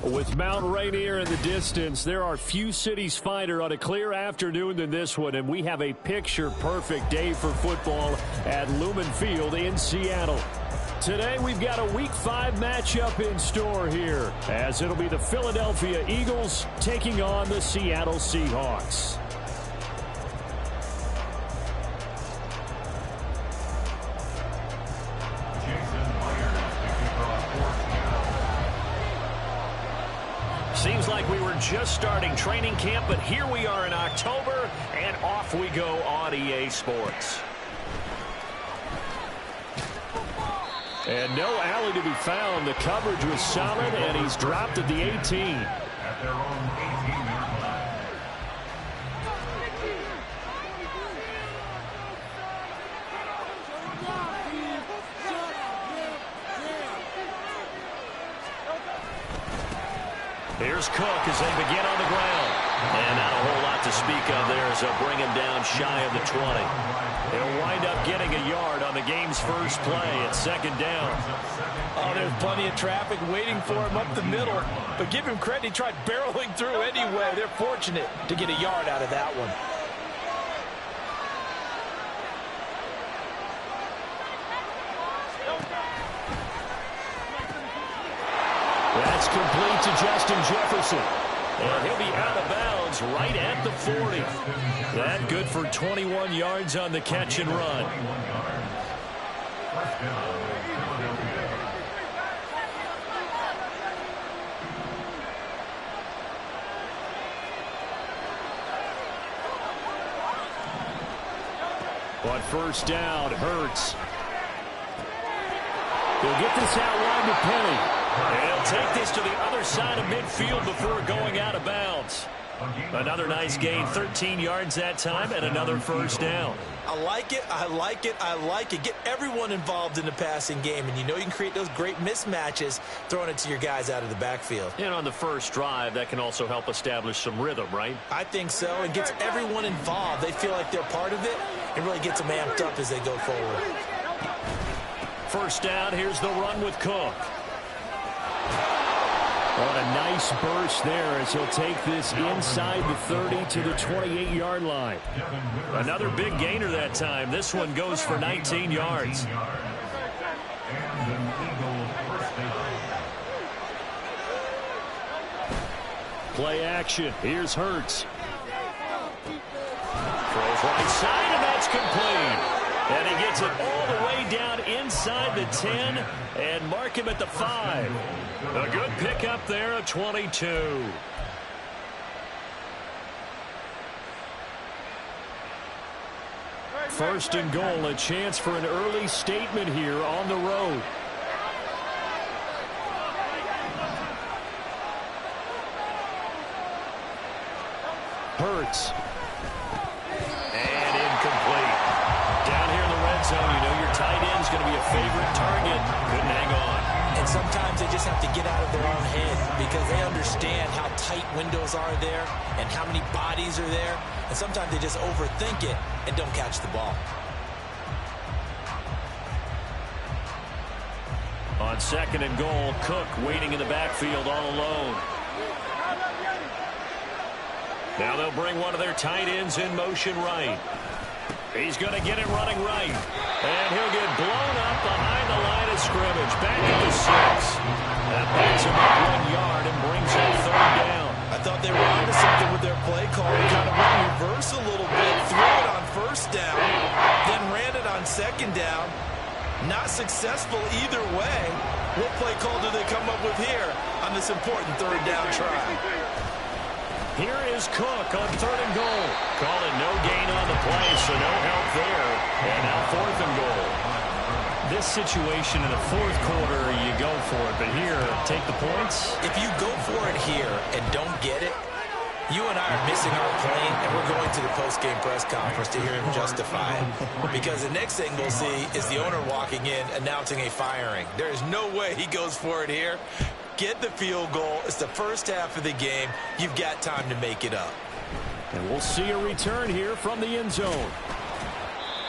With Mount Rainier in the distance, there are few cities finer on a clear afternoon than this one, and we have a picture-perfect day for football at Lumen Field in Seattle. Today, we've got a Week 5 matchup in store here, as it'll be the Philadelphia Eagles taking on the Seattle Seahawks. Seems like we were just starting training camp, but here we are in October, and off we go on EA Sports. And no alley to be found. The coverage was solid, and he's dropped at the 18. At their own 18-yard line. Here's Cook as they begin on the ground. And not a whole lot to speak of there as they'll bring him down shy of the 20. He'll wind up getting a yard on the game's first play at second down. Oh, there's plenty of traffic waiting for him up the middle. But give him credit, he tried barreling through anyway. They're fortunate to get a yard out of that one. That's complete to Justin Jefferson. And he'll be out of bounds right at the 40. That good for 21 yards on the catch and run. But first down, Hurts. He'll get this out wide to Penny. And he'll take this to the other side of midfield before going out of bounds. Another nice gain, 13 yards that time, and another first down. I like it, I like it, I like it. Get everyone involved in the passing game, and you know you can create those great mismatches throwing it to your guys out of the backfield. And on the first drive, that can also help establish some rhythm, right? I think so. It gets everyone involved. They feel like they're part of it. It really gets them amped up as they go forward. First down, here's the run with Cook. On a nice burst there as he'll take this inside the 30 to the 28-yard line. Another big gainer that time. This one goes for 19 yards. Play action. Here's Hurts. Throws right side, and that's complete. And he gets it all the way down inside the 10 and mark him at the 5. A good pickup there at 22. First and goal, a chance for an early statement here on the road. Hurts. And incomplete. Down here in the red zone, you know your tight end's going to be a favorite target. Couldn't hang on. And sometimes they just have to get out of their own head because they understand how tight windows are there and how many bodies are there. And sometimes they just overthink it and don't catch the ball. On second and goal, Cook waiting in the backfield all alone. Now they'll bring one of their tight ends in motion right. He's going to get it running right. And he'll get blown up behind the line of scrimmage. Back at the 6. That backs him up 1 yard and brings up third down. I thought they were onto something with their play call. They kind of went in reverse a little bit, threw it on first down, then ran it on second down. Not successful either way. What play call do they come up with here on this important third down try? Here is Cook on third and goal. Calling no gain on the play, so no help there. And now fourth and goal. This situation in the fourth quarter, you go for it. But here, take the points. If you go for it here and don't get it, you and I are missing our plane, and we're going to the post-game press conference to hear him justify it. Because the next thing we'll see is the owner walking in announcing a firing. There is no way he goes for it here. Get the field goal. It's the first half of the game. You've got time to make it up. And we'll see a return here from the end zone.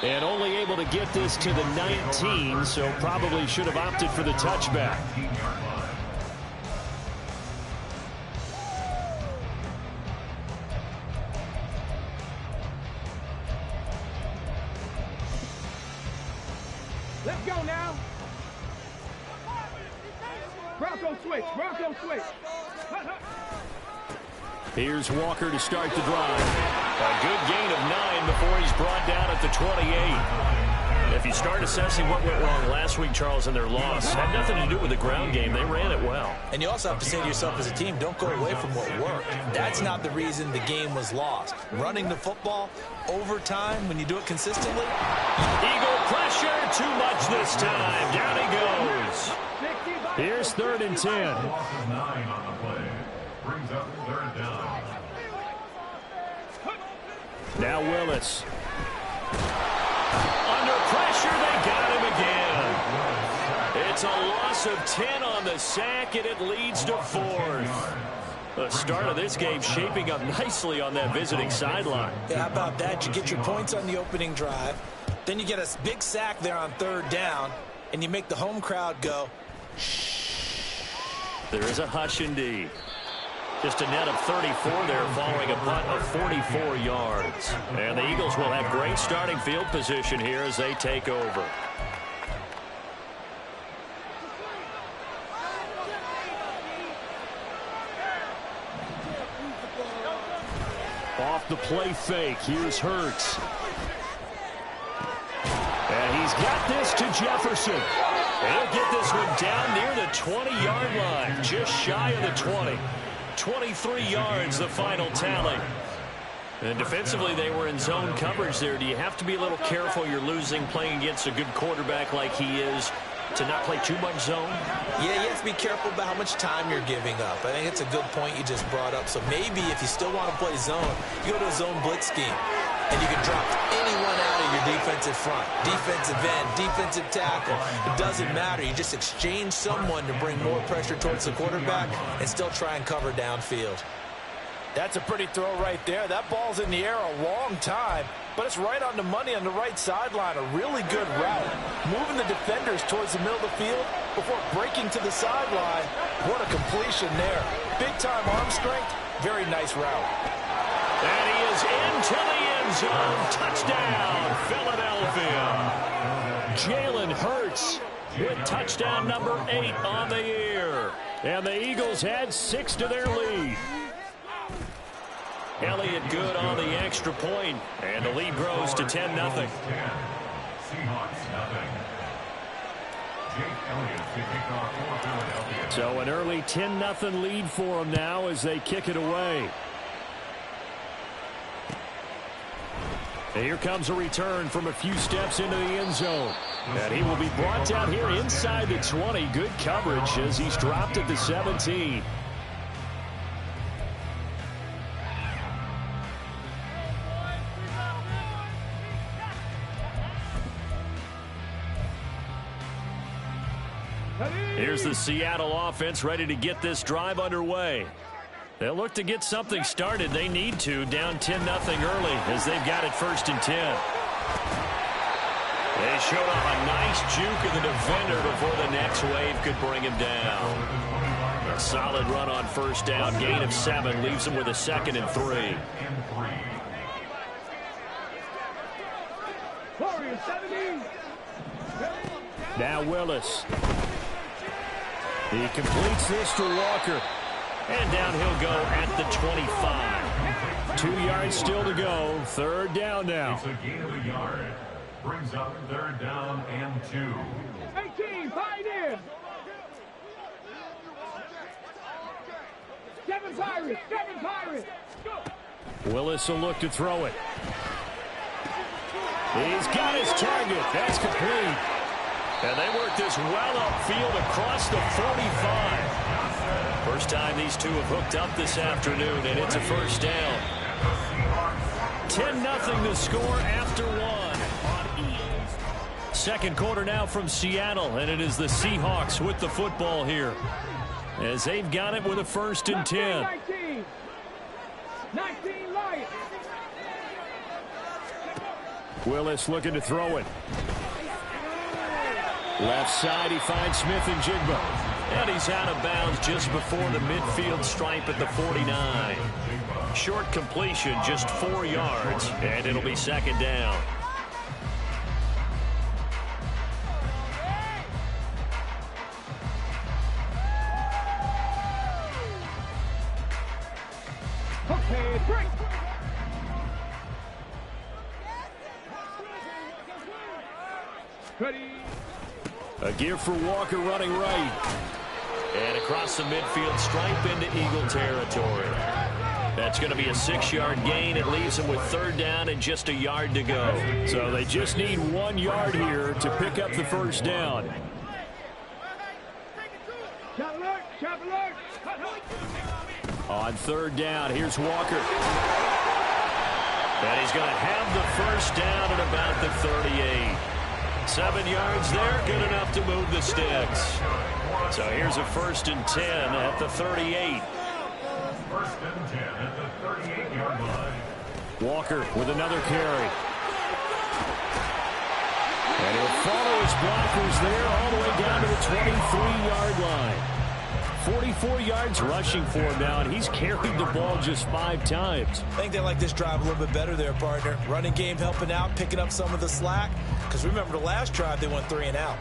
And only able to get this to the 19, so probably should have opted for the touchback. Here's Walker to start the drive. A good gain of 9 before he's brought down at the 28. If you start assessing what went wrong last week, Charles, in their loss, had nothing to do with the ground game. They ran it well. And you also have to say to yourself as a team, don't go away from what worked. That's not the reason the game was lost. Running the football, overtime, when you do it consistently. Eagle pressure, too much this time. Down he goes. Here's 3rd and 10. Loss of 9 on the play. Brings up 3rd down. Now Willis. Under pressure, they got him again. It's a loss of 10 on the sack, and it leads to 4th. The start of this game shaping up nicely on that visiting sideline. Yeah, how about that? You get your points on the opening drive. Then you get a big sack there on 3rd down, and you make the home crowd go, shh. There is a hush indeed. Just a net of 34 there following a punt of 44 yards. And the Eagles will have great starting field position here as they take over. Off the play fake, here's Hurts. And he's got this to Jefferson. He'll get this one down near the 20-yard line, just shy of the 20. 23 yards, the final tally. And defensively, they were in zone coverage there. Do you have to be a little careful? You're losing playing against a good quarterback like he is to not play too much zone? Yeah, you have to be careful about how much time you're giving up. I think it's a good point you just brought up. So maybe if you still want to play zone, you go to a zone blitz scheme. And you can drop anyone out of your defensive front, defensive end, defensive tackle. It doesn't matter. You just exchange someone to bring more pressure towards the quarterback and still try and cover downfield. That's a pretty throw right there. That ball's in the air a long time, but it's right on the money on the right sideline. A really good route. Moving the defenders towards the middle of the field before breaking to the sideline. What a completion there. Big-time arm strength. Very nice route. And he is into the end zone. Touchdown, Philadelphia. Jalen Hurts with touchdown number 8 on the year. And the Eagles had 6 to their lead. Elliott good on the extra point, and the lead grows to 10-0. Seahawks 0. Jake Elliott to kick off for Philadelphia. So an early 10-0 lead for them now as they kick it away. And here comes a return from a few steps into the end zone. And he will be brought down here inside the 20. Good coverage as he's dropped at the 17. Here's the Seattle offense ready to get this drive underway. They'll look to get something started. They need to, down 10-0 early as they've got it 1st and 10. They showed off a nice juke of the defender before the next wave could bring him down. A solid run on 1st down, gain of 7, leaves them with a 2nd and 3. Now Willis. He completes this to Walker. And down he'll go at the 25. 2 yards still to go. 3rd down now. It's a gain of a yard. Brings up 3rd down and 2. 18, pioneer. 7 Pirates, 7 Pirates. Willis will look to throw it. He's got his target. That's complete. And they work this well upfield across the 45. First time these two have hooked up this afternoon, and it's a 1st down. 10-0 the score after 1. 2nd quarter now from Seattle, and it is the Seahawks with the football here as they've got it with a 1st and 10. 19 Lions. Willis looking to throw it. Left side, he finds Smith and Jigba. And he's out of bounds just before the midfield stripe at the 49. Short completion, just 4 yards, and it'll be 2nd down. Hey, break. Ready. A give for Walker running right. And across the midfield stripe into Eagle territory. That's going to be a 6-yard gain. It leaves them with 3rd down and just a yard to go. So they just need 1 yard here to pick up the first down. Shot alert, shot alert. On 3rd down, here's Walker. And he's going to have the first down at about the 38. 7 yards there, good enough to move the sticks. So here's a 1st and 10 at the 38. 1st and 10 at the 38-yard line. Walker with another carry. And he'll follow his blockers there all the way down to the 23-yard line. 44 yards rushing for him now, and he's carried the ball just 5 times. I think they like this drive a little bit better there, partner. Running game helping out, picking up some of the slack. Because remember, the last drive, they went 3 and out.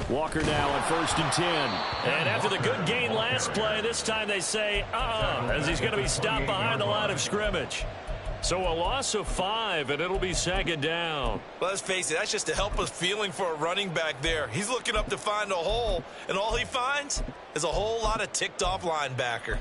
Walker now on 1st and 10. And after the good gain last play, this time they say, as he's going to be stopped behind the line of scrimmage. So a loss of 5, and it'll be 2nd down. Well, let's face it, that's just a helpless feeling for a running back there. He's looking up to find a hole, and all he finds is a whole lot of ticked-off linebacker.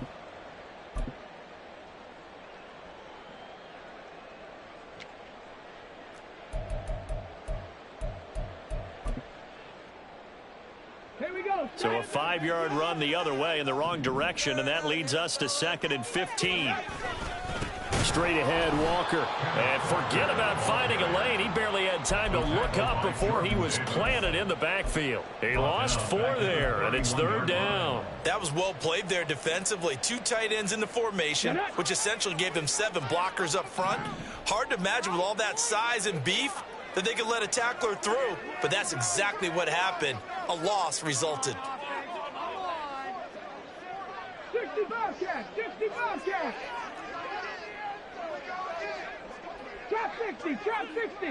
So a 5-yard run the other way in the wrong direction, and that leads us to 2nd and 15. Straight ahead, Walker. And forget about finding a lane. He barely had time to look up before he was planted in the backfield. He lost 4 there, and it's 3rd down. That was well played there defensively. 2 tight ends in the formation, which essentially gave them 7 blockers up front. Hard to imagine with all that size and beef that they could let a tackler through, but that's exactly what happened. A loss resulted. 60 Bobcats, 60 Bobcats. Trap 60, trap 60.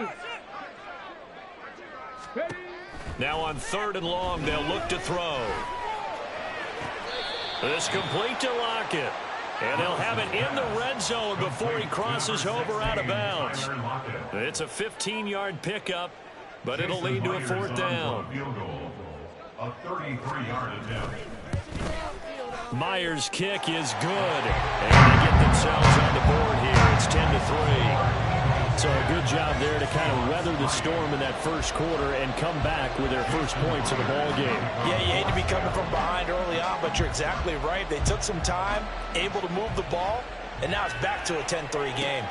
Ready. Now on 3rd and long, they'll look to throw. This complete to Lockett. And they'll have it in the red zone before he crosses over out of bounds. It's a 15-yard pickup, but it'll lead to a 4th down. A 33-yard attempt. Myers' kick is good. And they get themselves on the board here. It's 10-3. So a good job there to kind of weather the storm in that first quarter and come back with their first points of the ball game. Yeah, you hate to be coming from behind early on, but you're exactly right. They took some time, able to move the ball, and now it's back to a 10-3 game.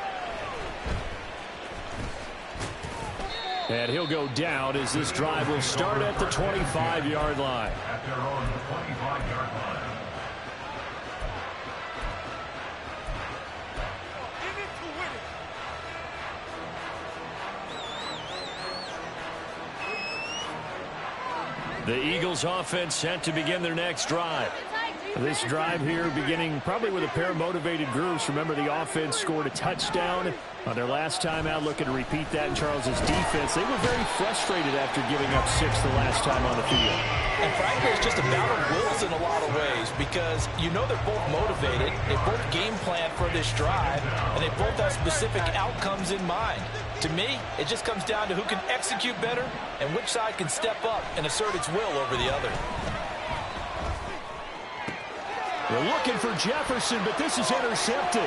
And he'll go down as this drive will start at the 25-yard line. At their own 25-yard line. The Eagles offense set to begin their next drive. This drive here beginning probably with a pair of motivated groups. Remember, the offense scored a touchdown on their last time out. Looking to repeat that in Charles's defense. They were very frustrated after giving up 6 the last time on the field. And frankly, it's just a battle of wills in a lot of ways because you know they're both motivated. They both game plan for this drive, and they both have specific outcomes in mind. To me, it just comes down to who can execute better and which side can step up and assert its will over the other. They're looking for Jefferson, but this is intercepted.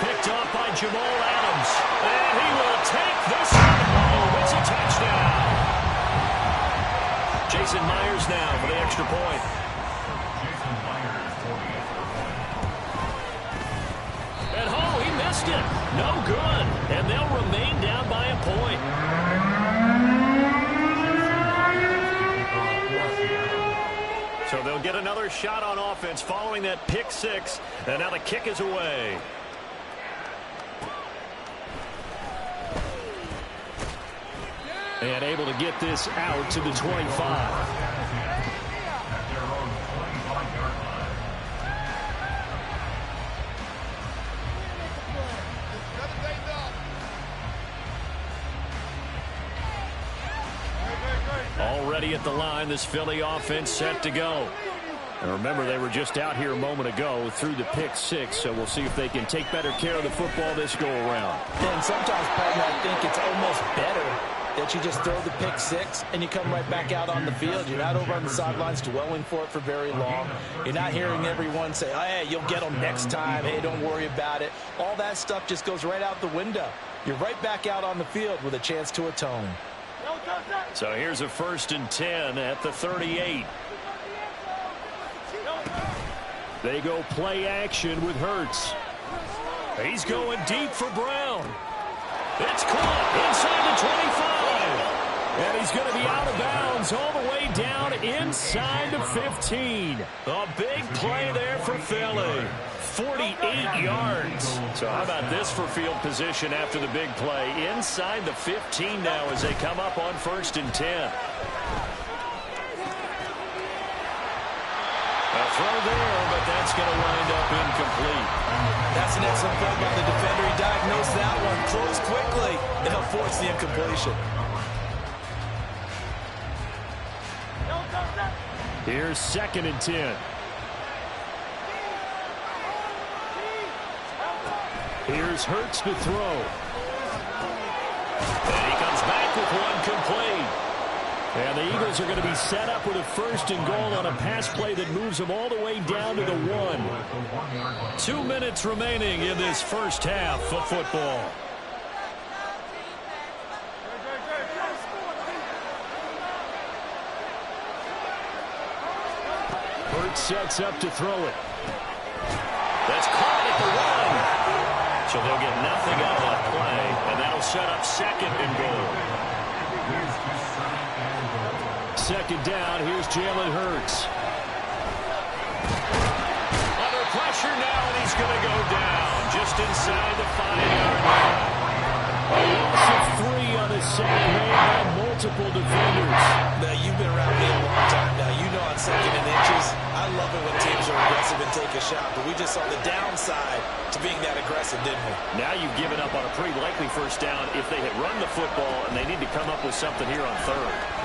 Picked off by Jamal Adams. And he will take this one home. It's a touchdown. Jason Myers now for the extra point. Jason Myers for the extra point. And he missed it. No good. And they'll remain down by a point. So they'll get another shot on offense following that pick 6. And now the kick is away. And able to get this out to the 25. ready at the line. This Philly offense set to go. And remember, they were just out here a moment ago through the pick six, so we'll see if they can take better care of the football this go-around. And sometimes, partner, I think it's almost better that you just throw the pick six and you come right back out on the field. You're not over on the sidelines dwelling for it for very long. You're not hearing everyone say, oh, hey, you'll get them next time. Hey, don't worry about it. All that stuff just goes right out the window. You're right back out on the field with a chance to atone. So here's a 1st and 10 at the 38. They go play action with Hurts. He's going deep for Brown. It's caught inside the 25. And he's going to be out of bounds all the way down inside the 15. A big play there for Philly. 48 yards. So how about this for field position after the big play? Inside the 15 now as they come up on 1st and 10. A throw there, but that's going to wind up incomplete. That's an excellent play by the defender. He diagnosed that one close quickly, and he'll force the incompletion. Here's 2nd and 10. Here's Hurts to throw. And he comes back with one complete. And the Eagles are going to be set up with a 1st and goal on a pass play that moves them all the way down to the 1. 2 minutes remaining in this first half of football. Hurts sets up to throw it. That's caught at the 1. So they'll get nothing out of that play, and that'll set up 2nd and goal. 2nd down, here's Jalen Hurts. Under pressure now, and he's going to go down just inside the 5-yard line. A loss of 3 on the sack made by multiple defenders. Now, you've been around me a long time now. You know on 2nd and inches, I love it when teams are aggressive and take a shot, but we just saw the downside to being that aggressive, didn't we? Now you've given up on a pretty likely 1st down if they had run the football, and they need to come up with something here on 3rd.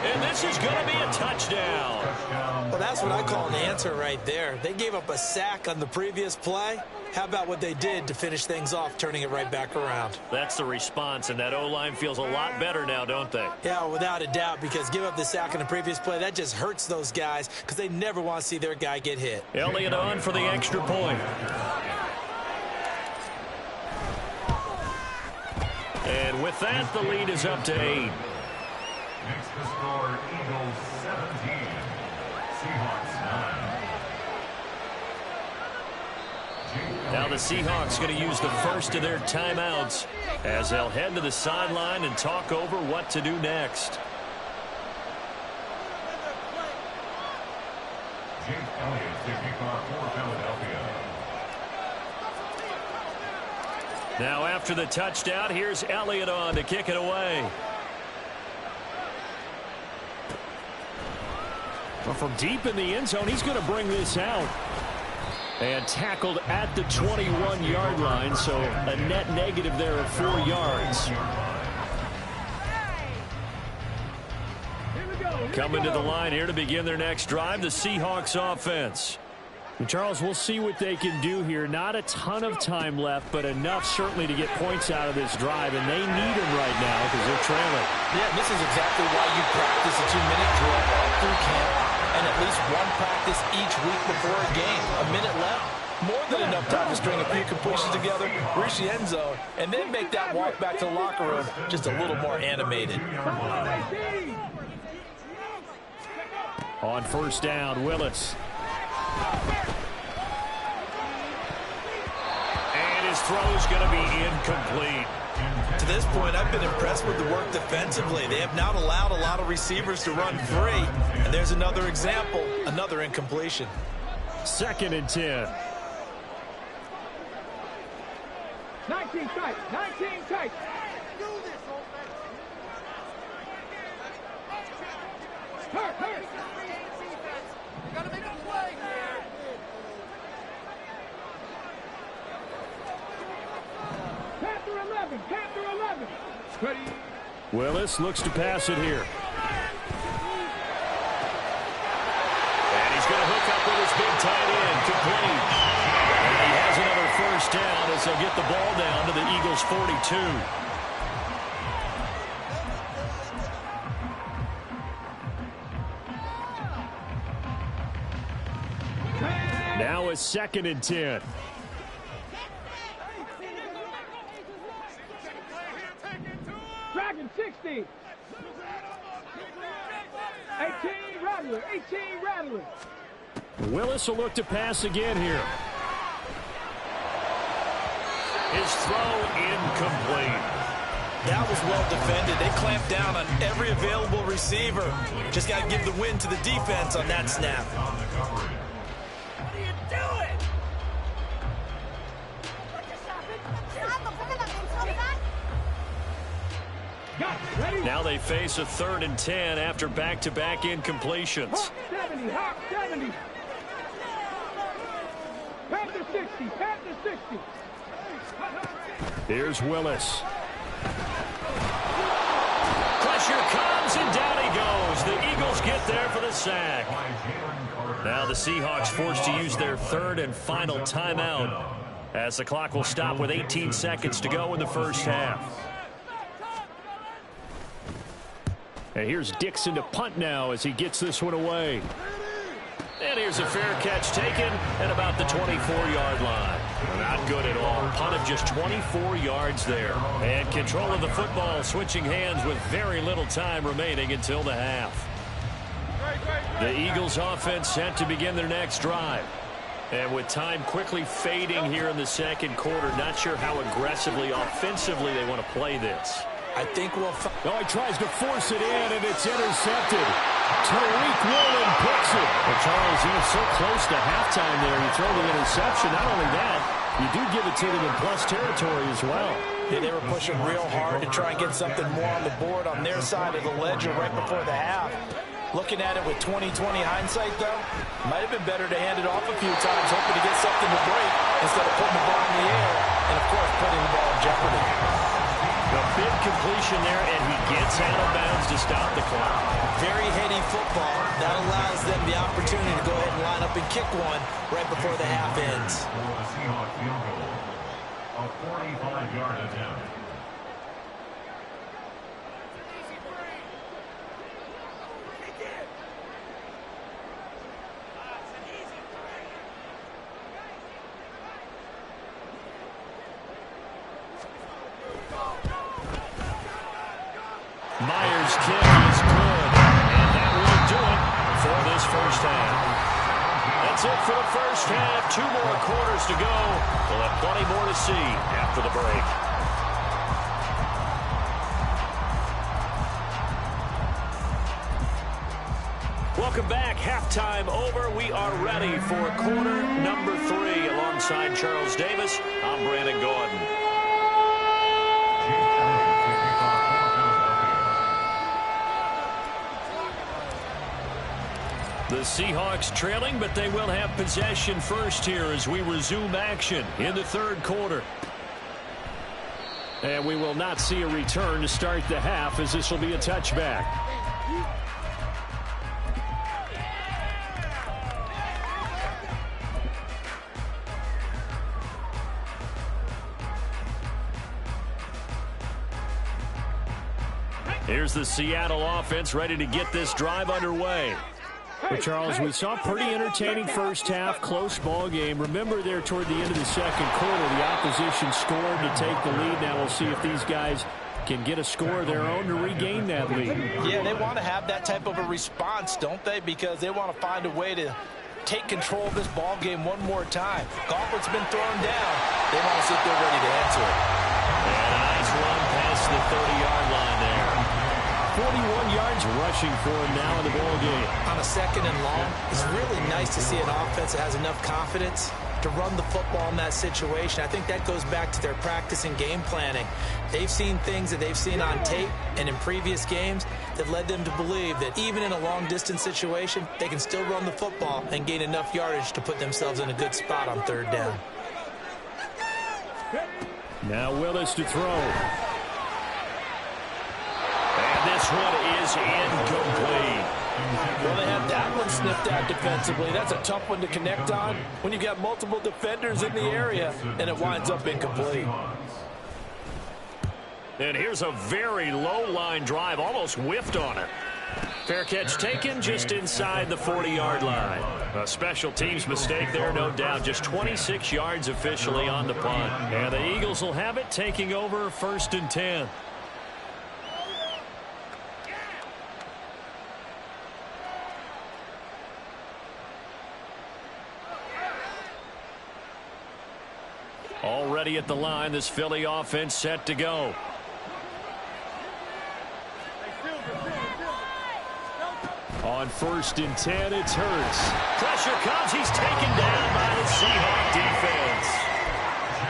And this is going to be a touchdown. Well, that's what I call an answer right there. They gave up a sack on the previous play. How about what they did to finish things off, turning it right back around? That's the response, and that O-line feels a lot better now, don't they? Yeah, without a doubt, because give up the sack on the previous play, that just hurts those guys because they never want to see their guy get hit. Elliott on for the extra point. And with that, the lead is up to 8. Makes the score Eagles 17, Seahawks 9. Now the Seahawks going to use the first of their timeouts as they'll head to the sideline and talk over what to do next. Jake Elliott to kick off for Philadelphia. Now after the touchdown, here's Elliott on to kick it away. Well, from deep in the end zone, he's going to bring this out. And tackled at the 21-yard line, so a net negative there of 4 yards. Coming to the line here to begin their next drive, the Seahawks offense. And Charles, we'll see what they can do here. Not a ton of time left, but enough certainly to get points out of this drive, and they need them right now because they're trailing. Yeah, this is exactly why you practice a 2-minute drill all through camp and at least one practice each week before a game. A minute left, more than enough time to string a few completions together, reach the end zone, and then make that walk back to the locker room just a little more animated. On 1st down, Willis. And his throw is going to be incomplete. To this point, I've been impressed with the work defensively. They have not allowed a lot of receivers to run free. And there's another example, another incompletion. 2nd and 10. 19 tight, 19 tight. Hurt. You gotta make a play here. Pass the Willis looks to pass it here. And he's going to hook up with his big tight end, complete. And he has another first down as they'll get the ball down to the Eagles' 42. Now a 2nd and 10. Dragon 60. 18 Rattler. 18 Rattler. Willis will look to pass again here. His throw incomplete. That was well defended. They clamped down on every available receiver. Just got to give the win to the defense on that snap. Now they face a 3rd and 10 after back-to-back incompletions. 70, Hawk 70. Panther 60, Panther 60. Here's Willis. Pressure comes, and down he goes. The Eagles get there for the sack. Now the Seahawks forced to use their 3rd and final timeout, as the clock will stop with 18 seconds to go in the first half. And here's Dixon to punt now as he gets this one away. And here's a fair catch taken at about the 24-yard line. Not good at all. Punt of just 24 yards there. And control of the football switching hands with very little time remaining until the half. The Eagles offense set to begin their next drive. And with time quickly fading here in the 2nd quarter, not sure how aggressively, offensively they want to play this. I think we'll... Oh, he tries to force it in, and it's intercepted. Tariq Woolen picks it. Well, Charles, he was so close to halftime there. You throw the interception. Not only that, you do give it to them in plus territory as well. Yeah, they were pushing real hard to try and get something more on the board on their side of the ledger right before the half. Looking at it with 20/20 hindsight, though, might have been better to hand it off a few times, hoping to get something to break instead of putting the ball in the air and, of course, putting the ball in jeopardy. A big completion there, and he gets out of bounds to stop the clock. Very heady football. That allows them the opportunity to go ahead and line up and kick one right before the half ends. For the Seahawks field goal, a 45-yard attempt. Myers' kick is good, and that will do it for this first half. That's it for the first half. 2 more quarters to go. We'll have plenty more to see after the break. Welcome back. Halftime over. We are ready for quarter number 3. Alongside Charles Davis, I'm Brandon Gordon. The Seahawks trailing, but they will have possession first here as we resume action in the 3rd quarter. And we will not see a return to start the half, as this will be a touchback. Here's the Seattle offense ready to get this drive underway. Well, Charles, we saw a pretty entertaining first half, close ball game. Remember there toward the end of the 2nd quarter, the opposition scored to take the lead. Now we'll see if these guys can get a score of their own to regain that lead. Yeah, they want to have that type of a response, don't they? Because they want to find a way to take control of this ball game one more time. Gauntlet's been thrown down. They want to see if they're ready to answer it. And a nice run past the 30-yard line there. 41 yards rushing for him now in the ball game. On a 2nd and long, it's really nice to see an offense that has enough confidence to run the football in that situation. I think that goes back to their practice and game planning. They've seen things that they've seen on tape and in previous games that led them to believe that even in a long-distance situation, they can still run the football and gain enough yardage to put themselves in a good spot on 3rd down. Now Willis to throw. one is incomplete. Well, they had that one sniffed out defensively. That's a tough one to connect on when you've got multiple defenders in the area, and it winds up incomplete. And here's a very low line drive, almost whiffed on it. Fair catch taken just inside the 40-yard line. A special teams mistake there, no doubt. Just 26 yards officially on the punt. And the Eagles will have it, taking over 1st and 10. Already at the line, this Philly offense set to go. On 1st and 10, it's Hurts. Pressure comes. He's taken down by the Seahawks defense.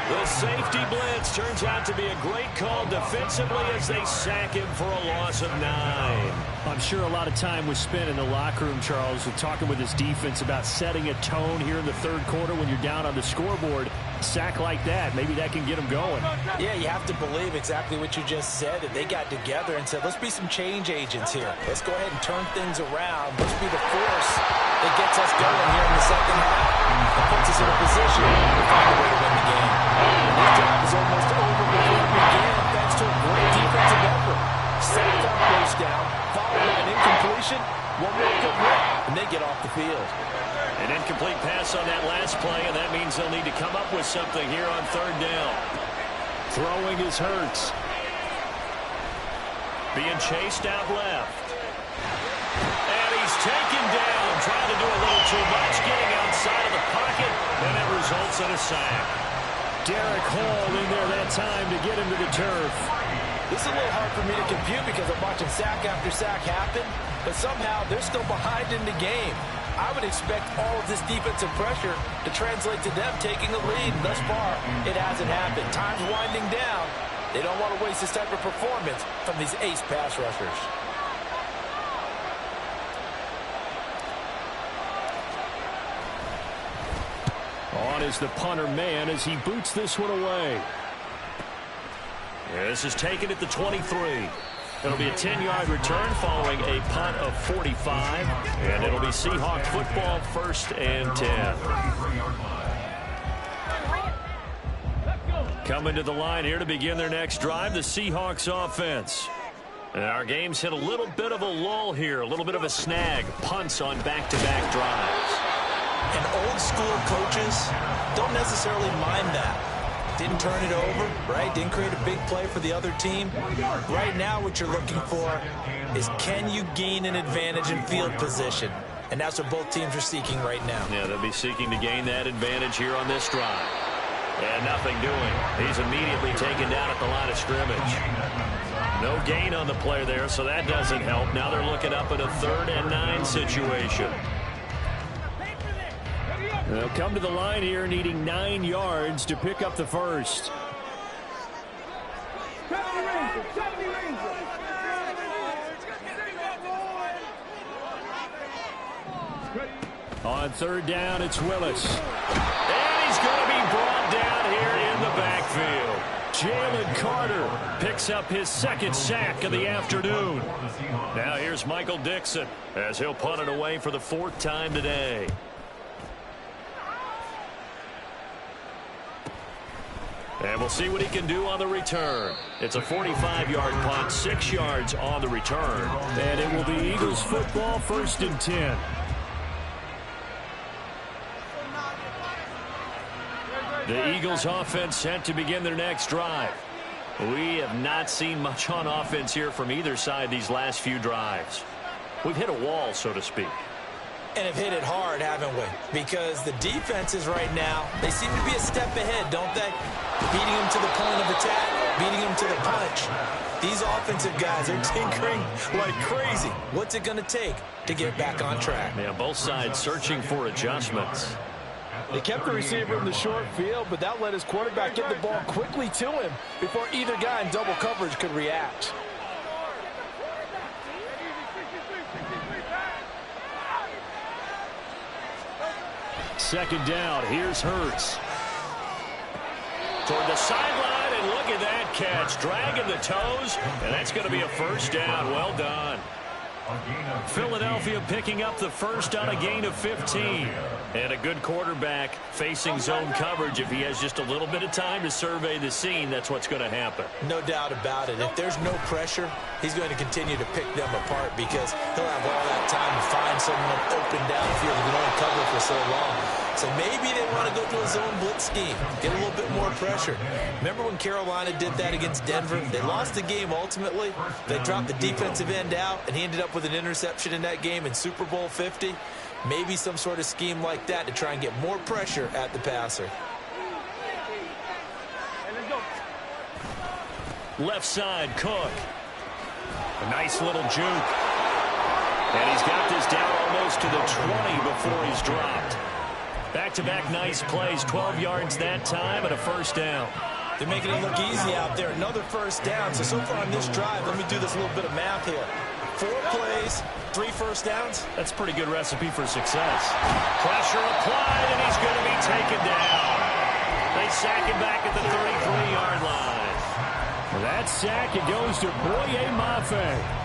The safety blitz turns out to be a great call defensively as they sack him for a loss of 9. I'm sure a lot of time was spent in the locker room, Charles, with talking with his defense about setting a tone here in the 3rd quarter when you're down on the scoreboard. A sack like that, maybe that can get them going. Yeah, you have to believe exactly what you just said, that they got together and said, let's be some change agents here. Let's go ahead and turn things around. Let's be the force that gets us going here in the 2nd half. It puts us in a position to find a way to win the game. This drive is almost over before it began, thanks to a great defensive effort. Sacked on first down, followed by an incompletion, one more good rip, and they get off the field. An incomplete pass on that last play, and that means they'll need to come up with something here on 3rd down. Throwing is Hurts. Being chased out left. And he's taken down, trying to do a little too much, getting outside of the pocket, and it results in a sack. Derek Hall in there that time to get him to the turf. This is a little hard for me to compute because I'm watching sack after sack happen, but somehow they're still behind in the game. I would expect all of this defensive pressure to translate to them taking the lead. Thus far, it hasn't happened. Time's winding down. They don't want to waste this type of performance from these ace pass rushers. On is the punter man as he boots this one away. This is taken at the 23. It'll be a 10-yard return following a punt of 45, and it'll be Seahawks football 1st and 10. Coming to the line here to begin their next drive, the Seahawks offense. And our game's hit a little bit of a lull here, a little bit of a snag. Punts on back-to-back drives. And old-school coaches don't necessarily mind that. Didn't turn it over, right? Didn't create a big play for the other team. Right now what you're looking for is, can you gain an advantage in field position? And that's what both teams are seeking right now. Yeah, they'll be seeking to gain that advantage here on this drive. And nothing doing. He's immediately taken down at the line of scrimmage. No gain on the play there, so that doesn't help. Now they're looking up at a 3rd and 9 situation. They'll come to the line here needing 9 yards to pick up the first. 70 Rangers, 70 Rangers. On 3rd down, it's Willis. And he's going to be brought down here in the backfield. Jalen Carter picks up his 2nd sack of the afternoon. Now here's Michael Dixon as he'll punt it away for the 4th time today. And we'll see what he can do on the return. It's a 45-yard punt, 6 yards on the return. And it will be Eagles football 1st and 10. The Eagles offense set to begin their next drive. We have not seen much on offense here from either side these last few drives. We've hit a wall, so to speak. And have hit it hard, haven't we? Because the defenses right now, they seem to be a step ahead, don't they? Beating them to the point of attack, beating them to the punch. These offensive guys are tinkering like crazy. What's it going to take to get back on track? Yeah, both sides searching for adjustments. They kept the receiver in the short field, but that let his quarterback get the ball quickly to him before either guy in double coverage could react. Second down, here's Hurts. Toward the sideline, and look at that catch. Dragging the toes, and that's going to be a first down. Well done. Philadelphia picking up the first on a gain of 15. And a good quarterback facing zone coverage. If he has just a little bit of time to survey the scene, that's what's going to happen. No doubt about it. If there's no pressure, he's going to continue to pick them apart because he'll have all that time to find someone open downfield who can only cover for so long. So maybe they want to go to a zone blitz scheme, get a little bit more pressure. Remember when Carolina did that against Denver? They lost the game ultimately. They dropped the defensive end out, and he ended up with an interception in that game in Super Bowl 50. Maybe some sort of scheme like that to try and get more pressure at the passer. Left side, Cook. A nice little juke. And he's got this down almost to the 20 before he's dropped. Back-to-back nice plays, 12 yards that time, and a first down. They're making it look easy out there. Another first down. So far on this drive, let me do this little bit of math here. 4 plays, 3 first downs. That's a pretty good recipe for success. Pressure applied, and he's going to be taken down. They sack him back at the 33-yard line. For that sack, it goes to Boye Mafe.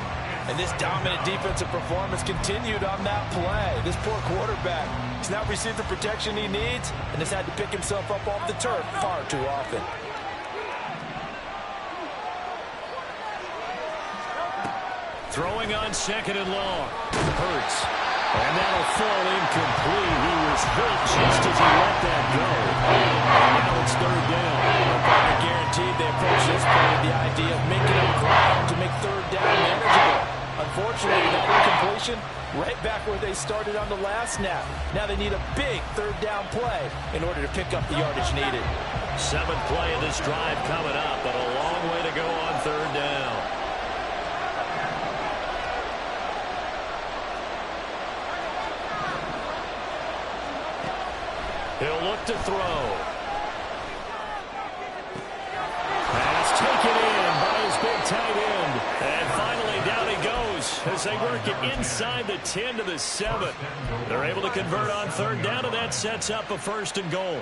And this dominant defensive performance continued on that play. This poor quarterback has not received the protection he needs and has had to pick himself up off the turf far too often. Throwing on second and long. Hurts. And that'll fall incomplete. He was hit just as he let that go. And now it's third down. They're guaranteed they approach this play with the idea of making up ground to make third down manageable. Unfortunately, that incompletion right back where they started on the last snap. Now they need a big third down play in order to pick up the yardage needed. 7th play of this drive coming up, but a long way to go on third down. He'll look to throw. Pass taken in by his big tight end. And finally down he goes as they work it inside the 10 to the 7. They're able to convert on third down, and that sets up a first and goal.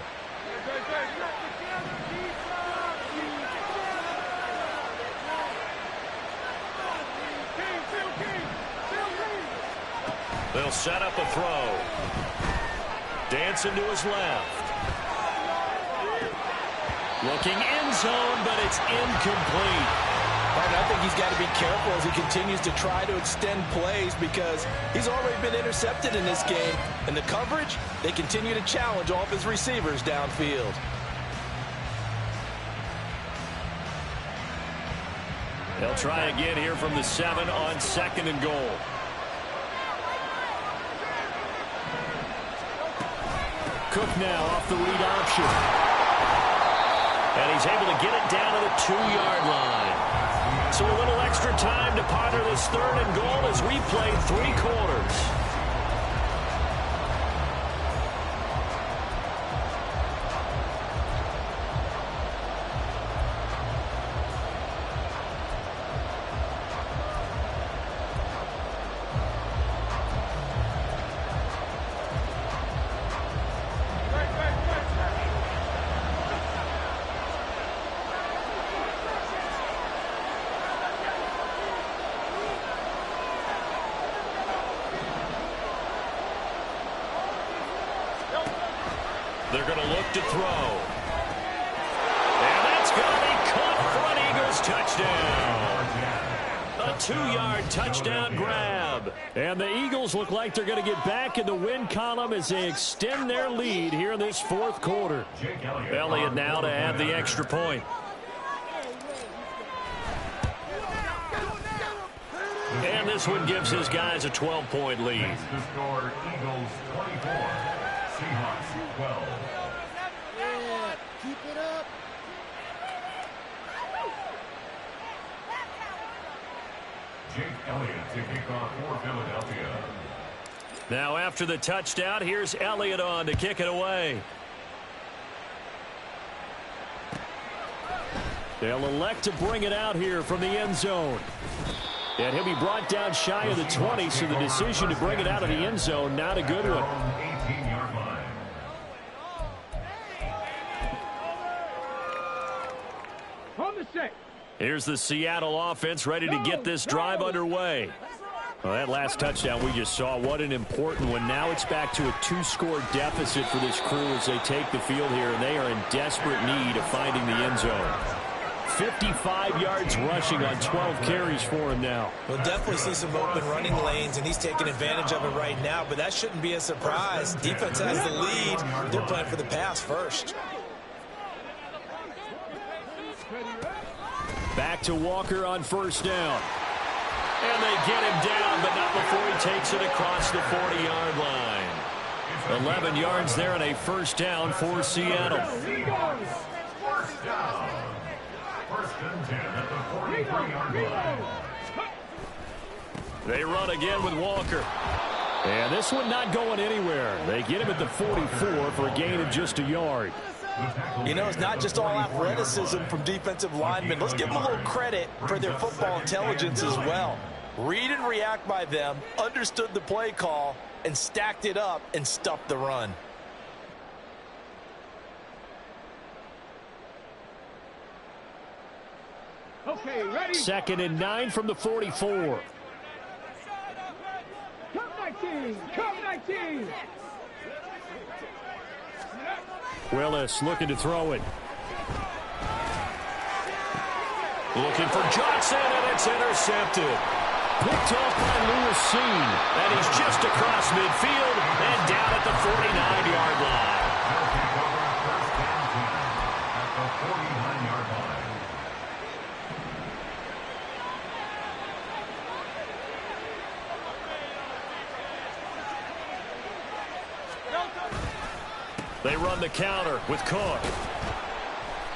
They'll set up a throw. Dancing to his left. Looking end zone, but it's incomplete. And I think he's got to be careful as he continues to try to extend plays because he's already been intercepted in this game. And the coverage, they continue to challenge all of his receivers downfield. They'll try again here from the 7 on second and goal. Cook now off the read option. And he's able to get it down to the 2-yard line. So a little extra time to ponder this third and goal as we play 3 quarters. They're going to look to throw. And that's going to be caught for an Eagles touchdown. A 2-yard touchdown grab. And the Eagles look like they're going to get back in the win column as they extend their lead here in this 4th quarter. Elliott now to add the extra point. And this one gives his guys a 12-point lead. The score, Eagles 24, Seahawks 12. Keep it up. Jake Elliott to kick off for Philadelphia. Now after the touchdown, here's Elliott on to kick it away. They'll elect to bring it out here from the end zone. And he'll be brought down shy of the 20, so the decision to bring it out of the end zone, not a good one. 18-yard line. Here's the Seattle offense ready to get this drive underway. Well, that last touchdown we just saw, what an important one. Now it's back to a 2-score deficit for this crew as they take the field here, and they are in desperate need of finding the end zone. 55 yards rushing on 12 carries for him now. We'll definitely see some open running lanes, and he's taking advantage of it right now, but that shouldn't be a surprise. Defense has the lead. They're playing for the pass first. Back to Walker on first down. And they get him down, but not before he takes it across the 40-yard line. 11 yards there and a first down for Seattle. First down. First and 10 at the 43-yard line. They run again with Walker. And this one not going anywhere. They get him at the 44 for a gain of just a yard. You know, it's not just all athleticism from defensive linemen. Let's give them a little credit for their football intelligence as well. Read and react by them, understood the play call, and stacked it up and stuffed the run. Okay, ready? 2nd and 9 from the 44. Come 19! Come 19! Willis looking to throw it. Looking for Johnson, and it's intercepted. Picked off by Lewis Seen, and he's just across midfield and down at the 49-yard line. At the 49-yard line. They run the counter with Cook.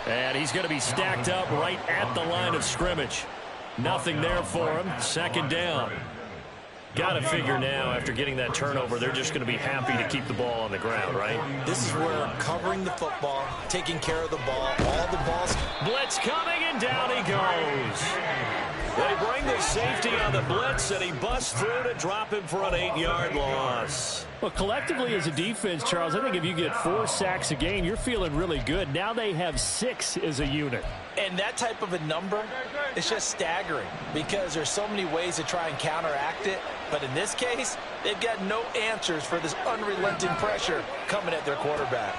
And he's going to be stacked up right at the line of scrimmage. Nothing there for him. 2nd down. Got to figure now, after getting that turnover, they're just going to be happy to keep the ball on the ground, right? This is where covering the football, taking care of the ball, all the balls. Blitz coming, and down he goes. They bring the safety on the blitz, and he busts through to drop him for an 8-yard loss. Well, collectively as a defense, Charles, I think if you get 4 sacks a game, you're feeling really good. Now they have 6 as a unit. And that type of a number is just staggering because there's so many ways to try and counteract it. But in this case, they've got no answers for this unrelenting pressure coming at their quarterback.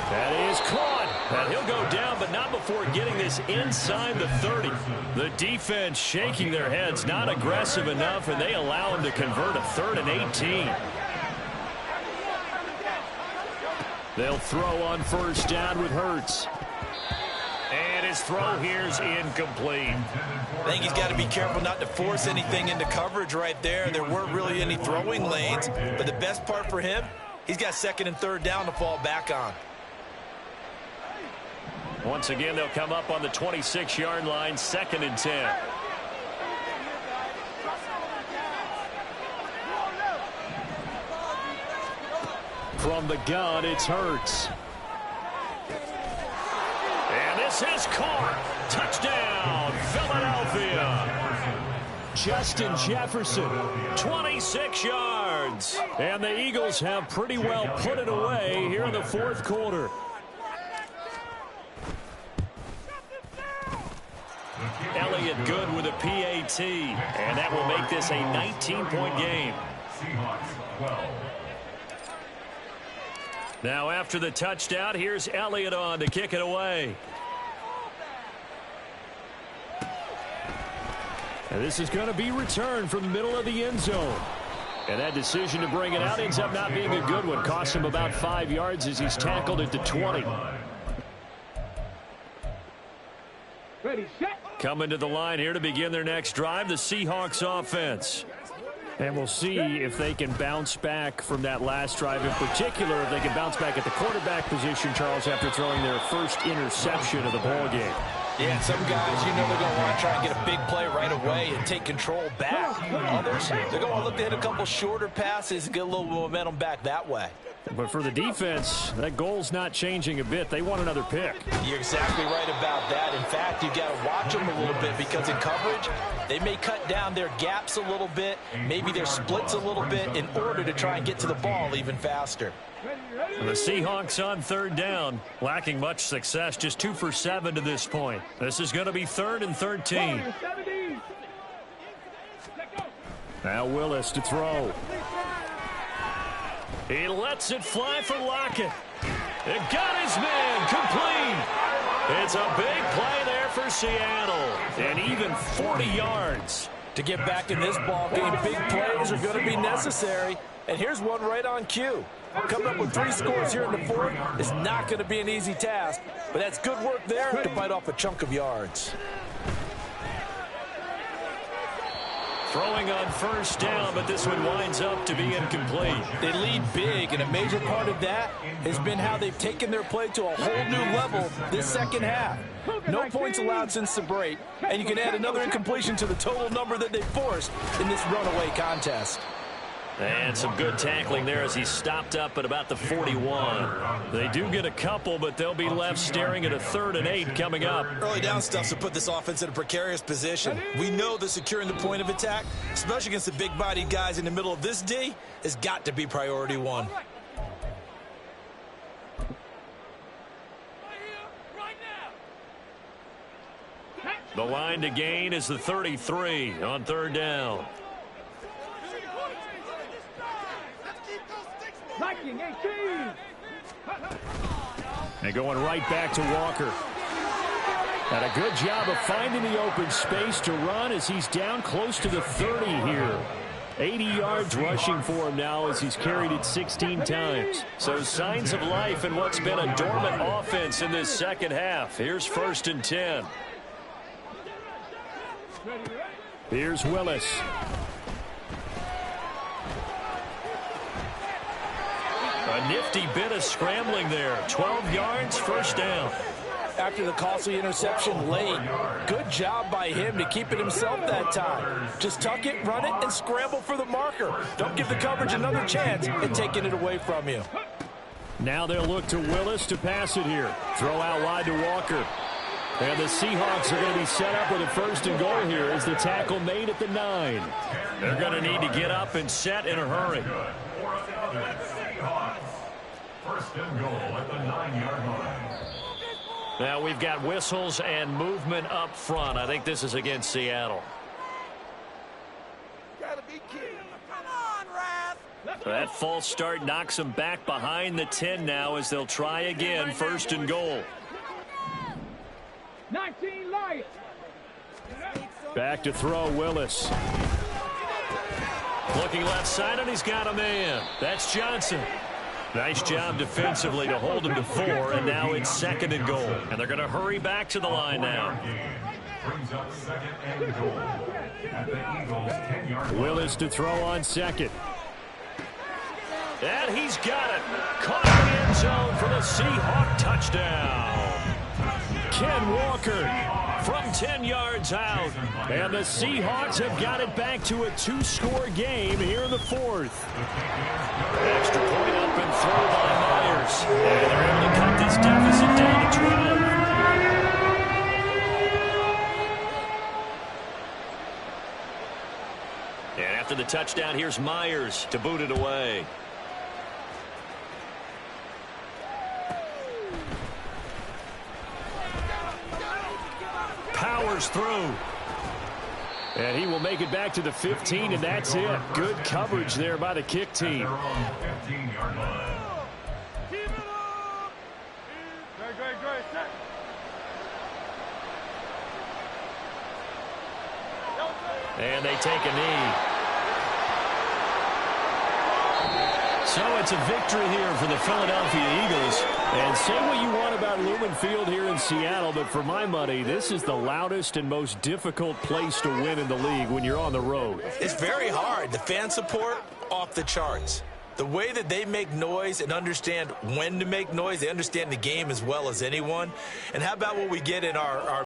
That is caught. And he'll go down, but not before getting this inside the 30. The defense shaking their heads, not aggressive enough, and they allow him to convert a 3rd and 18. They'll throw on first down with Hurts. And his throw here's incomplete. I think he's got to be careful not to force anything into coverage right there. There weren't really any throwing lanes, but the best part for him, he's got 2nd and 3rd down to fall back on. Once again, they'll come up on the 26-yard line, 2nd and 10. From the gun, it's Hurts. And this is caught. Touchdown, Philadelphia. Justin Jefferson, 26 yards. And the Eagles have pretty well put it away here in the 4th quarter. Elliott good with a PAT, and that will make this a 19-point game. Seahawks 12. Now after the touchdown, here's Elliott on to kick it away. And this is going to be returned from the middle of the end zone. And that decision to bring it out ends up not being a good one. Cost him about 5 yards as he's tackled at the 20. Ready, set. Coming to the line here to begin their next drive, the Seahawks offense. And we'll see if they can bounce back from that last drive. In particular, if they can bounce back at the quarterback position, Charles, after throwing their first interception of the ball game. Yeah, some guys, you know, they're going to want to try and get a big play right away and take control back. Others, they're going to want to look to hit a couple shorter passes and get a little momentum back that way. But for the defense, that goal's not changing a bit. They want another pick. You're exactly right about that. In fact, you've got to watch them a little bit because in coverage, they may cut down their gaps a little bit, maybe their splits a little bit in order to try and get to the ball even faster. Ready, ready. The Seahawks on third down, lacking much success, just 2 for 7 to this point. This is going to be 3rd and 13. Now Willis to throw. He lets it fly for Lockett. It got his man complete. It's a big play there for Seattle, and even 40 yards. To get back in this ball game, big plays are going to be necessary. And here's one right on cue. Coming up with 3 scores here in the 4th is not going to be an easy task, but that's good work there to bite off a chunk of yards. Throwing on first down, but this one winds up to be incomplete. They lead big, and a major part of that has been how they've taken their play to a whole new level this second half. No points allowed since the break, and you can add another incompletion to the total number that they forced in this runaway contest. And some good tackling there as he stopped up at about the 41. They do get a couple, but they'll be left staring at a 3rd and 8 coming up. Early down stuff to put this offense in a precarious position. We know that securing the point of attack, especially against the big-bodied guys in the middle of this D, has got to be priority 1. The line to gain is the 33 on 3rd down. Viking 18. And going right back to Walker. And a good job of finding the open space to run as he's down close to the 30 here. 80 yards rushing for him now as he's carried it 16 times. So signs of life in what's been a dormant offense in this second half. Here's 1st and 10. Here's Willis. A nifty bit of scrambling there. 12 yards, 1st down. After the costly interception late, good job by him to keep it himself that time. Just tuck it, run it, and scramble for the marker. Don't give the coverage another chance at taking it away from you. Now they'll look to Willis to pass it here. Throw out wide to Walker. And the Seahawks are going to be set up with a 1st and goal here as the tackle made at the 9. They're going to need to get up and set in a hurry. 1st and goal at the 9-yard line. Now we've got whistles and movement up front. I think this is against Seattle. Gotta be kidding. Come on, Raph. That false start knocks them back behind the 10 now as they'll try again. 1st and goal. 19 light. Back to throw, Willis. Looking left side, and he's got a man. That's Johnson. Nice job defensively to hold him to 4, and now it's 2nd and goal. And they're going to hurry back to the line now. Brings up 2nd and goal at the Eagles' 10-yard line. Willis to throw on 2nd. And he's got it. Caught in the end zone for the Seahawk touchdown. Ken Walker from 10 yards out. And the Seahawks have got it back to a 2-score game here in the 4th. Extra point up and throw by Myers. And they're able to cut this deficit down to 12. And after the touchdown, here's Myers to boot it away. Powers through. And he will make it back to the 15, and that's it. Good coverage there by the kick team. They're on the 15-yard line. And they take a knee. So it's a victory here for the Philadelphia Eagles. And say what you want about Lumen Field here in Seattle, but for my money, this is the loudest and most difficult place to win in the league when you're on the road. It's very hard. The fan support, off the charts. The way that they make noise and understand when to make noise, they understand the game as well as anyone. And how about what we get in our